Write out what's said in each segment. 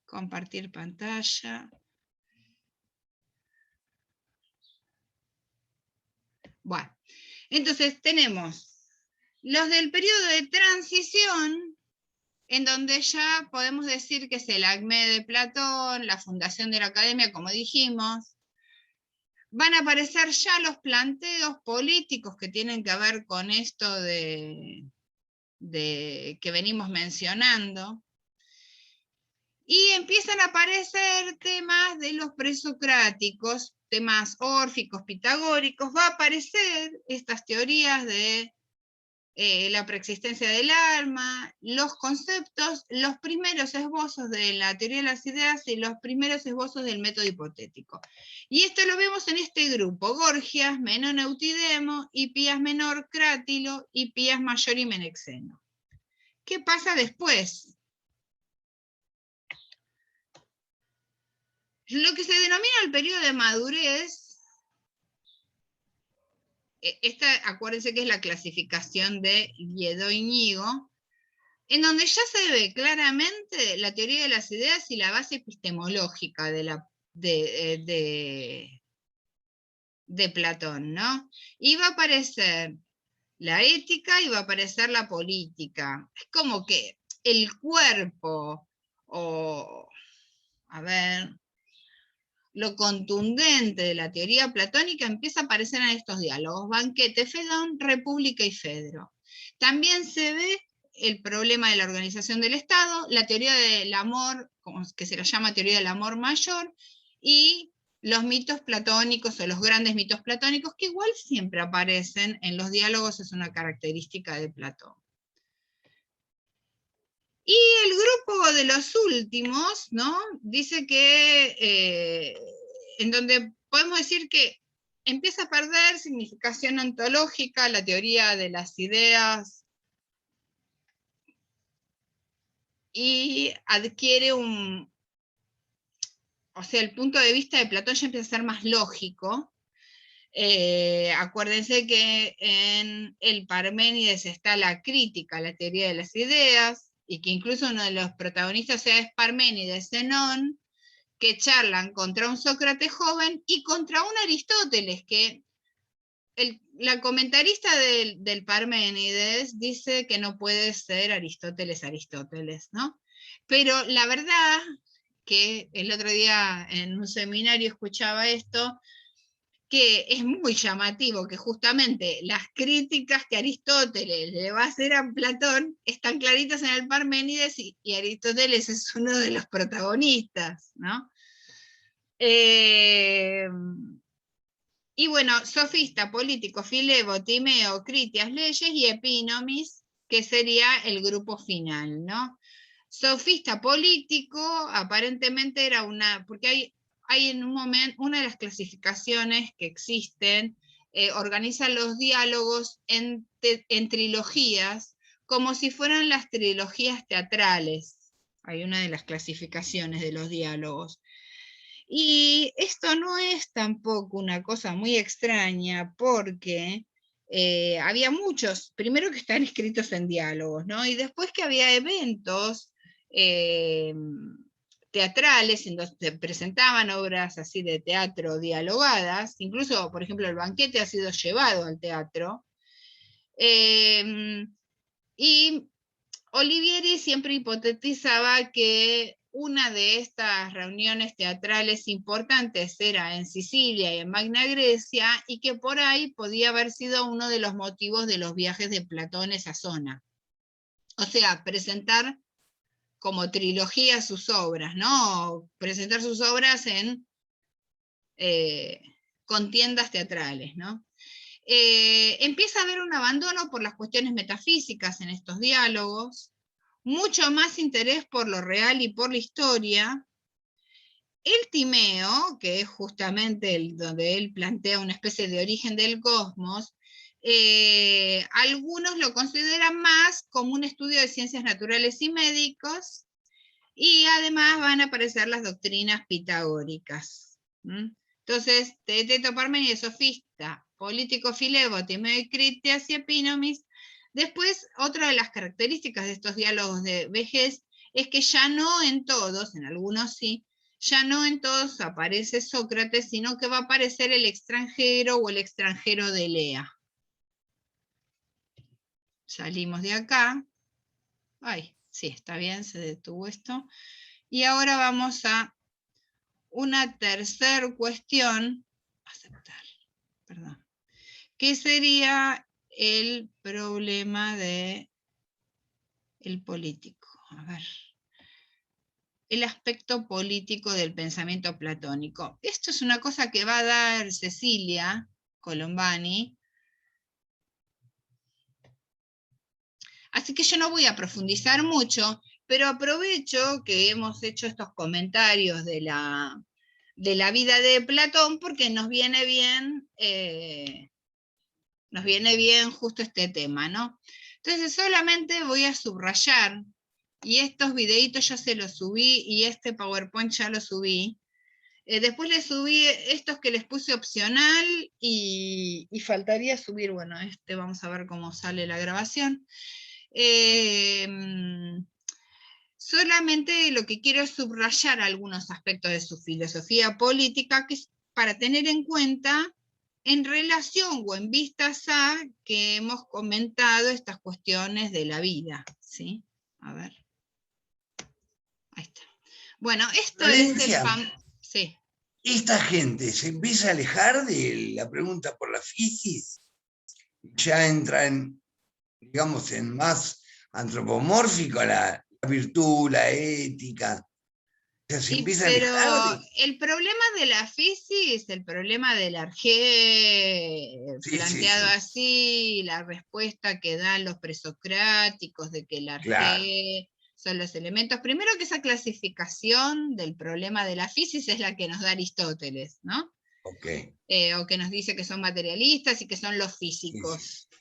Compartir pantalla. Bueno, entonces tenemos los del periodo de transición, en donde ya podemos decir que es el acmé de Platón, la fundación de la academia, como dijimos. Van a aparecer ya los planteos políticos que tienen que ver con esto de que venimos mencionando. Y empiezan a aparecer temas de los presocráticos, temas órficos, pitagóricos. Va a aparecer estas teorías de la preexistencia del alma, los conceptos, los primeros esbozos de la teoría de las ideas y los primeros esbozos del método hipotético. Y esto lo vemos en este grupo: Gorgias, Menón Eutidemo, Hipías Menor, Crátilo, Hipías Mayor y Menexeno. ¿Qué pasa después? Lo que se denomina el periodo de madurez, acuérdense que es la clasificación de Guido-Íñigo, en donde ya se ve claramente la teoría de las ideas y la base epistemológica de Platón, ¿no? Y va a aparecer la ética y va a aparecer la política. Es como que el cuerpo, lo contundente de la teoría platónica empieza a aparecer en estos diálogos: Banquete, Fedón, República y Fedro. También se ve el problema de la organización del Estado, la teoría del amor, que se la llama teoría del amor mayor, y los mitos platónicos o los grandes mitos platónicos, que igual siempre aparecen en los diálogos, es una característica de Platón. Y el grupo de los últimos, ¿no? Dice que, en donde podemos decir que empieza a perder significación ontológica la teoría de las ideas y adquiere el punto de vista de Platón ya empieza a ser más lógico. Acuérdense que en el Parménides está la crítica a la teoría de las ideas, y que incluso uno de los protagonistas es Parménides, Zenón, que charlan contra un Sócrates joven y contra un Aristóteles, que la comentarista del Parménides dice que no puede ser Aristóteles, ¿no? Pero la verdad que el otro día en un seminario escuchaba esto, que es muy llamativo que justamente las críticas que Aristóteles le va a hacer a Platón están claritas en el Parménides, y Aristóteles es uno de los protagonistas, ¿no? Y bueno, sofista, político, Filebo, Timeo, Critias, Leyes y Epinomis, que sería el grupo final, ¿no? Sofista político, aparentemente era porque hay en un momento, una de las clasificaciones que existen, organiza los diálogos en trilogías, como si fueran las trilogías teatrales. Hay una de las clasificaciones de los diálogos. Y esto no es tampoco una cosa muy extraña, porque había muchos, primero que están escritos en diálogos, ¿no? Y después que había eventos teatrales en donde se presentaban obras así de teatro dialogadas, incluso, por ejemplo, el Banquete ha sido llevado al teatro. Y Olivieri siempre hipotetizaba que una de estas reuniones teatrales importantes era en Sicilia y en Magna Grecia, y que por ahí podía haber sido uno de los motivos de los viajes de Platón a esa zona. O sea, presentar como trilogía sus obras, ¿no? Presentar sus obras en contiendas teatrales, ¿no? Empieza a haber un abandono por las cuestiones metafísicas en estos diálogos, mucho más interés por lo real y por la historia. El Timeo, que es justamente donde él plantea una especie de origen del cosmos, algunos lo consideran más como un estudio de ciencias naturales y médicos, y además van a aparecer las doctrinas pitagóricas. Entonces, Teeteto, Parménides, sofista, político, Filebo, Timeo y Critias y Epinomis. Después, otra de las características de estos diálogos de vejez es que ya no en todos, en algunos sí, ya no en todos aparece Sócrates, sino que va a aparecer el extranjero o el extranjero de Lea. Salimos de acá. Ay, sí, está bien, se detuvo esto. Y ahora vamos a una tercera cuestión, aceptar, perdón, que sería el problema de el político. A ver, el aspecto político del pensamiento platónico. Esto es una cosa que va a dar Cecilia Colombani, así que yo no voy a profundizar mucho, pero aprovecho que hemos hecho estos comentarios de la vida de Platón porque nos viene bien justo este tema, ¿no? Entonces solamente voy a subrayar, y estos videitos ya se los subí, y este PowerPoint ya lo subí. Después les subí estos que les puse opcional, y faltaría subir, bueno, vamos a ver cómo sale la grabación. Solamente lo que quiero es subrayar algunos aspectos de su filosofía política, que es para tener en cuenta en relación o en vistas a que hemos comentado estas cuestiones de la vida, ¿sí? A ver. Ahí está. Bueno, esto Florencia, es sí. esta gente se empieza a alejar de la pregunta por la fisis, ya entra en, digamos, en más antropomórfico la virtud, la ética. O sea, se empieza a Pero alejar el problema de la fisis, el problema del Arjé, Sí, planteado sí. así, la respuesta que dan los presocráticos de que el Arjé Claro. son los elementos. Primero que esa clasificación del problema de la fisis es la que nos da Aristóteles, ¿no? Ok. O que nos dice que son materialistas y que son los físicos. Sí.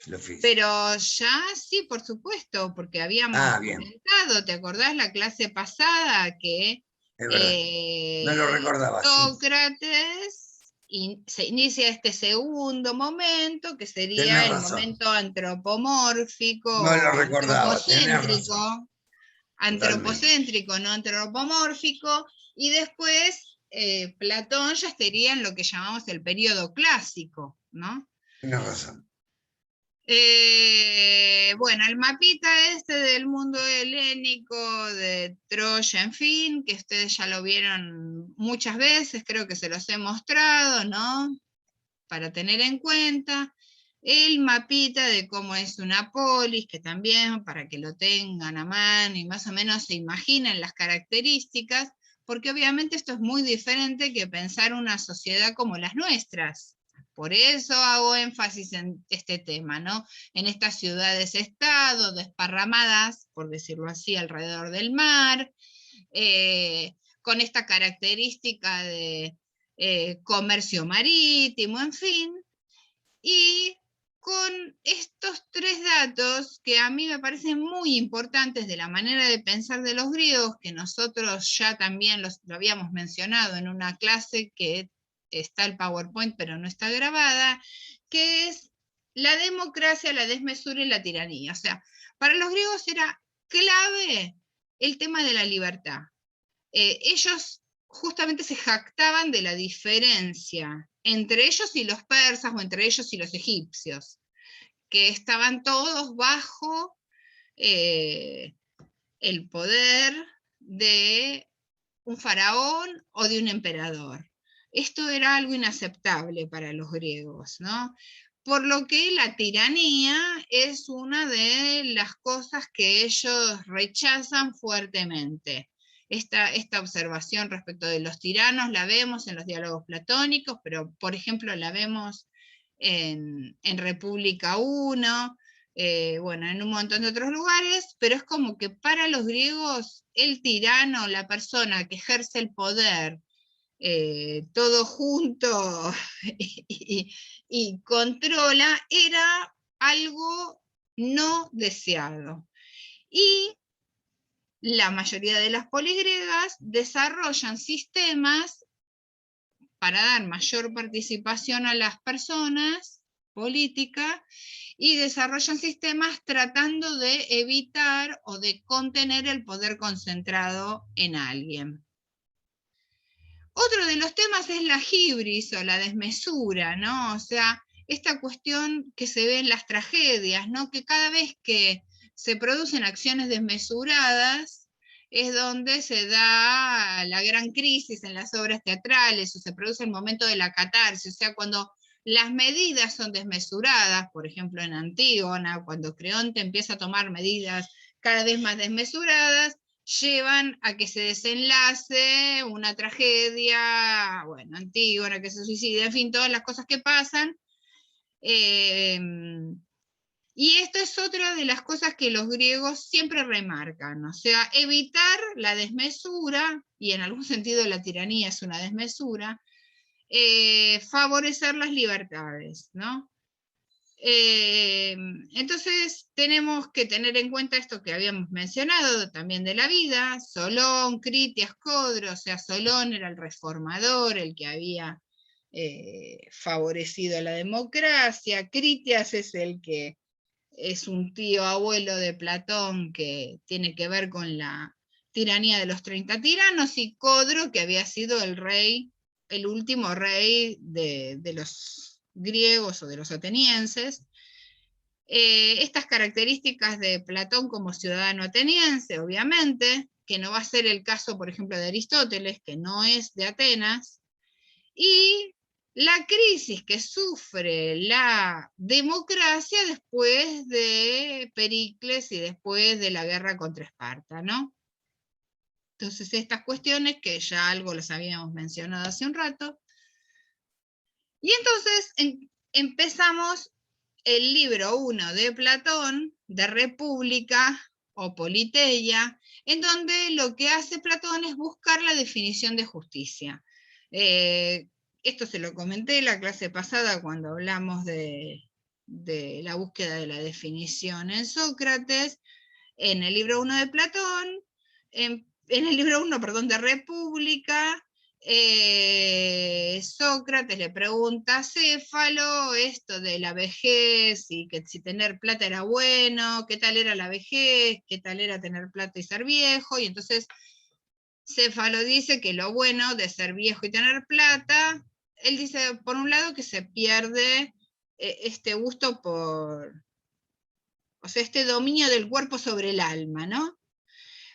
Lo físico. Pero ya sí, por supuesto, porque habíamos comentado, ¿te acordás la clase pasada que no lo recordaba, Sócrates se inicia este segundo momento, que sería el momento antropomórfico, no lo recordaba, antropocéntrico, no antropomórfico, y después Platón ya estaría en lo que llamamos el periodo clásico, ¿no? Tienes razón. Bueno, el mapita del mundo helénico, de Troya, en fin, que ustedes ya lo vieron muchas veces, creo que se los he mostrado, ¿no? Para tener en cuenta. El mapita de cómo es una polis, que también para que lo tengan a mano y más o menos se imaginen las características, porque obviamente esto es muy diferente que pensar una sociedad como las nuestras. Por eso hago énfasis en este tema, ¿no? En estas ciudades-estado, desparramadas, por decirlo así, alrededor del mar, con esta característica de comercio marítimo, en fin, y con estos tres datos que a mí me parecen muy importantes de la manera de pensar de los griegos, que nosotros ya también lo habíamos mencionado en una clase que está el PowerPoint pero no está grabada, que es la democracia, la desmesura y la tiranía. O sea, para los griegos era clave el tema de la libertad. Ellos justamente se jactaban de la diferencia entre ellos y los persas, o entre ellos y los egipcios, que estaban todos bajo el poder de un faraón o de un emperador. Esto era algo inaceptable para los griegos, ¿no? Por lo que la tiranía es una de las cosas que ellos rechazan fuertemente. Esta observación respecto de los tiranos la vemos en los diálogos platónicos, pero por ejemplo la vemos en República 1, bueno, en un montón de otros lugares, pero es como que para los griegos el tirano, la persona que ejerce el poder, todo junto y controla, era algo no deseado. Y la mayoría de las poligriegas desarrollan sistemas para dar mayor participación a las personas política y desarrollan sistemas tratando de evitar o de contener el poder concentrado en alguien. Otro de los temas es la hibris o la desmesura, ¿no? O sea, esta cuestión que se ve en las tragedias, ¿no? Que cada vez que se producen acciones desmesuradas es donde se da la gran crisis en las obras teatrales o se produce el momento de la catarsis, o sea, cuando las medidas son desmesuradas, por ejemplo en Antígona, cuando Creonte empieza a tomar medidas cada vez más desmesuradas, llevan a que se desenlace una tragedia, bueno, Antígona, que se suicida, en fin, todas las cosas que pasan. Y esto es otra de las cosas que los griegos siempre remarcan, o sea, evitar la desmesura, y en algún sentido la tiranía es una desmesura, favorecer las libertades, ¿no? Entonces tenemos que tener en cuenta esto que habíamos mencionado también de la vida, Solón, Critias, Codro, o sea, Solón era el reformador, el que había favorecido la democracia, Critias es el que es un tío abuelo de Platón que tiene que ver con la tiranía de los 30 tiranos, y Codro, que había sido el rey, el último rey de los griegos o de los atenienses. Estas características de Platón como ciudadano ateniense, obviamente, que no va a ser el caso, por ejemplo, de Aristóteles, que no es de Atenas, y la crisis que sufre la democracia después de Pericles y después de la guerra contra Esparta, ¿no? Entonces, estas cuestiones que ya algo las habíamos mencionado hace un rato. Y entonces empezamos el libro 1 de Platón, de República o Politeia, en donde lo que hace Platón es buscar la definición de justicia. Esto se lo comenté en la clase pasada cuando hablamos de la búsqueda de la definición en Sócrates, en el libro 1 de Platón, en el libro 1, perdón, de República. Sócrates le pregunta a Céfalo esto de la vejez y que si tener plata era bueno, qué tal era la vejez, qué tal era tener plata y ser viejo, y entonces Céfalo dice que lo bueno de ser viejo y tener plata, él dice por un lado que se pierde este gusto por, o sea, este dominio del cuerpo sobre el alma, ¿no?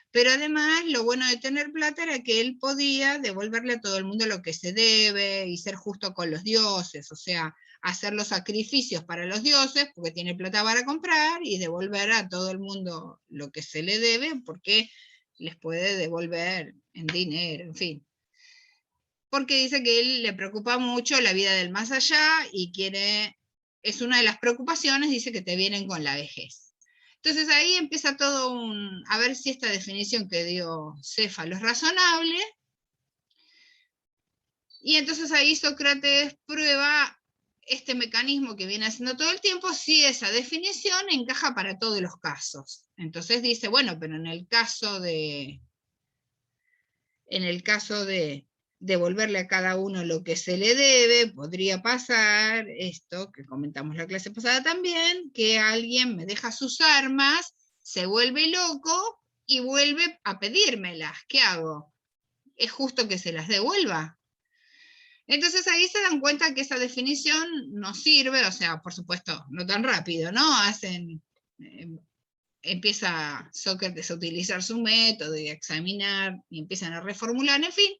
Pero además lo bueno de tener plata era que él podía devolverle a todo el mundo lo que se debe y ser justo con los dioses, o sea, hacer los sacrificios para los dioses porque tiene plata para comprar y devolver a todo el mundo lo que se le debe porque les puede devolver en dinero, en fin. Porque dice que él le preocupa mucho la vida del más allá y quiere, es una de las preocupaciones, dice que te vienen con la vejez. Entonces ahí empieza todo a ver si esta definición que dio Céfalo es razonable. Y entonces ahí Sócrates prueba este mecanismo que viene haciendo todo el tiempo, si esa definición encaja para todos los casos. Entonces dice, bueno, pero en el caso de devolverle a cada uno lo que se le debe, podría pasar esto que comentamos la clase pasada también, que alguien me deja sus armas, se vuelve loco y vuelve a pedírmelas. ¿Qué hago? ¿Es justo que se las devuelva? Entonces ahí se dan cuenta que esa definición no sirve, o sea, por supuesto, no tan rápido, ¿no? Empieza Sócrates a utilizar su método y a examinar y empiezan a reformular, en fin,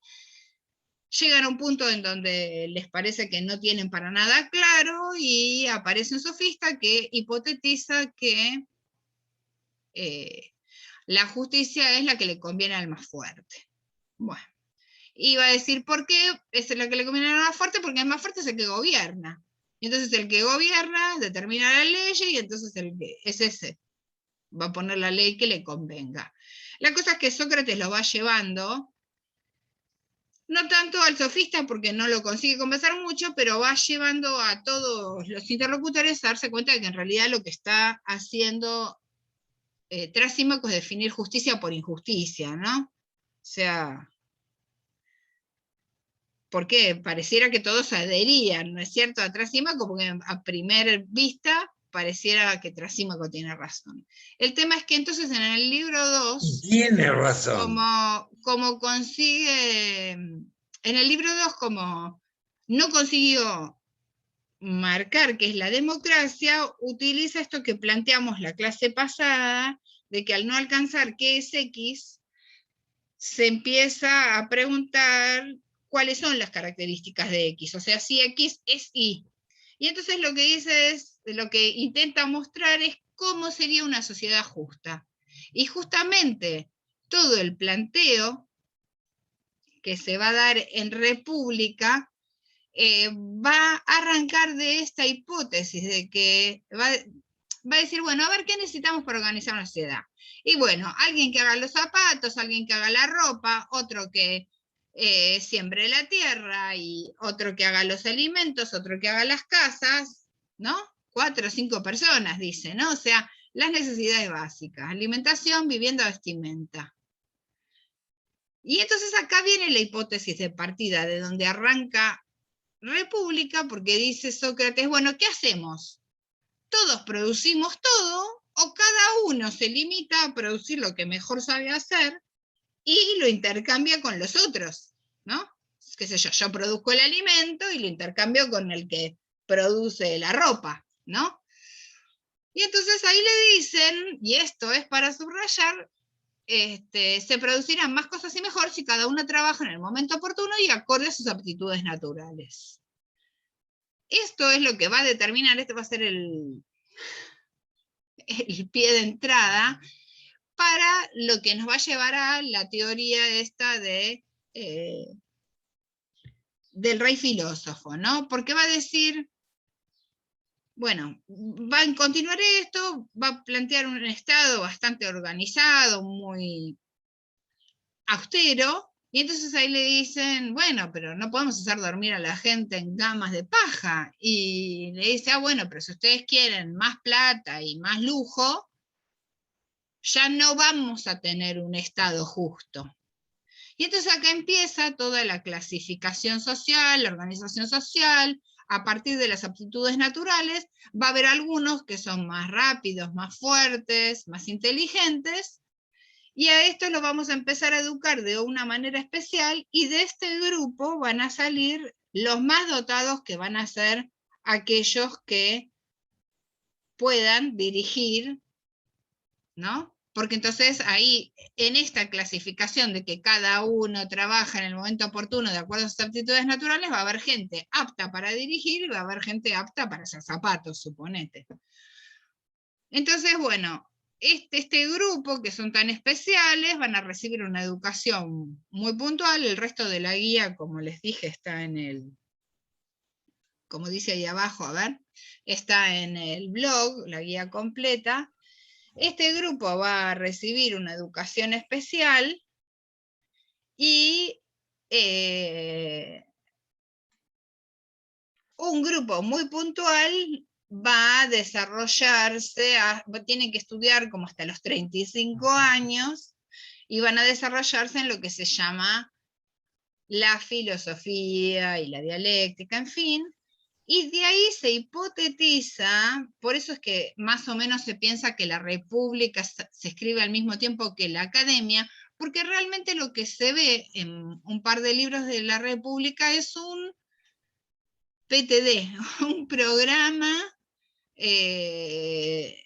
llegan a un punto en donde les parece que no tienen para nada claro y aparece un sofista que hipotetiza que la justicia es la que le conviene al más fuerte. Bueno, iba a decir, ¿por qué es la que le conviene al más fuerte? Porque el más fuerte es el que gobierna. Y entonces el que gobierna determina la ley y entonces es ese. Va a poner la ley que le convenga. La cosa es que Sócrates lo va llevando, no tanto al sofista porque no lo consigue convencer mucho, pero va llevando a todos los interlocutores a darse cuenta de que en realidad lo que está haciendo Trasímaco es definir justicia por injusticia, ¿no? O sea, porque pareciera que todos adherían, ¿no es cierto? A Trasímaco, como que a primera vista pareciera que Trasímaco tiene razón. El tema es que entonces en el libro 2, Tiene razón. como consigue, en el libro 2, como no consiguió marcar que es la democracia, utiliza esto que planteamos la clase pasada, de que al no alcanzar qué es X, se empieza a preguntar cuáles son las características de X, o sea, si X es Y. Y entonces lo que dice es, lo que intenta mostrar es cómo sería una sociedad justa. Y justamente todo el planteo que se va a dar en República va a arrancar de esta hipótesis de que va a decir, bueno, a ver, ¿qué necesitamos para organizar una sociedad? Y bueno, alguien que haga los zapatos, alguien que haga la ropa, otro que siembre la tierra, y otro que haga los alimentos, otro que haga las casas, ¿no? 4 o 5 personas, dice, ¿no? O sea, las necesidades básicas, alimentación, vivienda, vestimenta. Y entonces acá viene la hipótesis de partida, de donde arranca República, porque dice Sócrates, bueno, ¿qué hacemos? ¿Todos producimos todo o cada uno se limita a producir lo que mejor sabe hacer y lo intercambia con los otros? ¿No? Qué sé yo produzco el alimento y lo intercambio con el que produce la ropa, ¿no? Y entonces ahí le dicen, y esto es para subrayar, se producirán más cosas y mejor si cada uno trabaja en el momento oportuno y acorde a sus aptitudes naturales. Esto es lo que va a determinar, este va a ser el pie de entrada para lo que nos va a llevar a la teoría esta del rey filósofo, ¿no? Porque va a decir, bueno, va a continuar esto, va a plantear un estado bastante organizado, muy austero, y entonces ahí le dicen, bueno, pero no podemos hacer dormir a la gente en camas de paja. Y le dice, bueno, pero si ustedes quieren más plata y más lujo, ya no vamos a tener un Estado justo. Y entonces acá empieza toda la clasificación social, la organización social, a partir de las aptitudes naturales. Va a haber algunos que son más rápidos, más fuertes, más inteligentes, y a esto lo vamos a empezar a educar de una manera especial, y de este grupo van a salir los más dotados, que van a ser aquellos que puedan dirigir, ¿no? Porque entonces ahí, en esta clasificación de que cada uno trabaja en el momento oportuno de acuerdo a sus aptitudes naturales, va a haber gente apta para dirigir y va a haber gente apta para hacer zapatos, suponete. Entonces, bueno, este grupo, que son tan especiales, van a recibir una educación muy puntual. El resto de la guía, como les dije, está en el, como dice ahí abajo, a ver, está en el blog, la guía completa. Este grupo va a recibir una educación especial y un grupo muy puntual va a desarrollarse, tienen que estudiar como hasta los 35 años y van a desarrollarse en lo que se llama la filosofía y la dialéctica, en fin. Y de ahí se hipotetiza, por eso es que más o menos se piensa que la República se escribe al mismo tiempo que la Academia, porque realmente lo que se ve en un par de libros de la República es un PTD, un programa de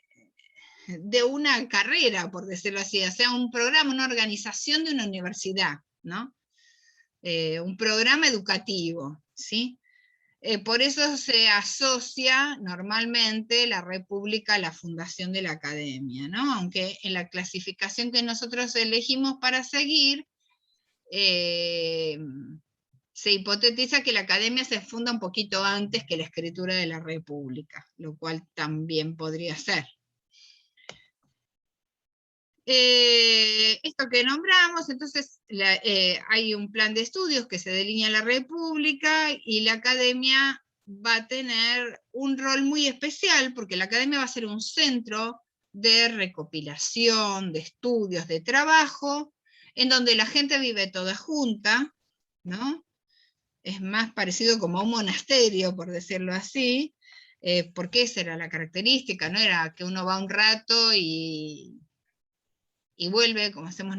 una carrera, por decirlo así, o sea, un programa, una organización de una universidad, ¿no? Un programa educativo, ¿sí? Por eso se asocia normalmente la República a la fundación de la Academia, ¿no? Aunque en la clasificación que nosotros elegimos para seguir, se hipotetiza que la Academia se funda un poquito antes que la escritura de la República, lo cual también podría ser. Esto que nombramos, entonces hay un plan de estudios que se delinea la República, y la Academia va a tener un rol muy especial, porque la Academia va a ser un centro de recopilación, de estudios, de trabajo, en donde la gente vive toda junta, ¿no? es más parecido como a un monasterio, por decirlo así, porque esa era la característica, no era que uno va un rato y vuelve, como hacemos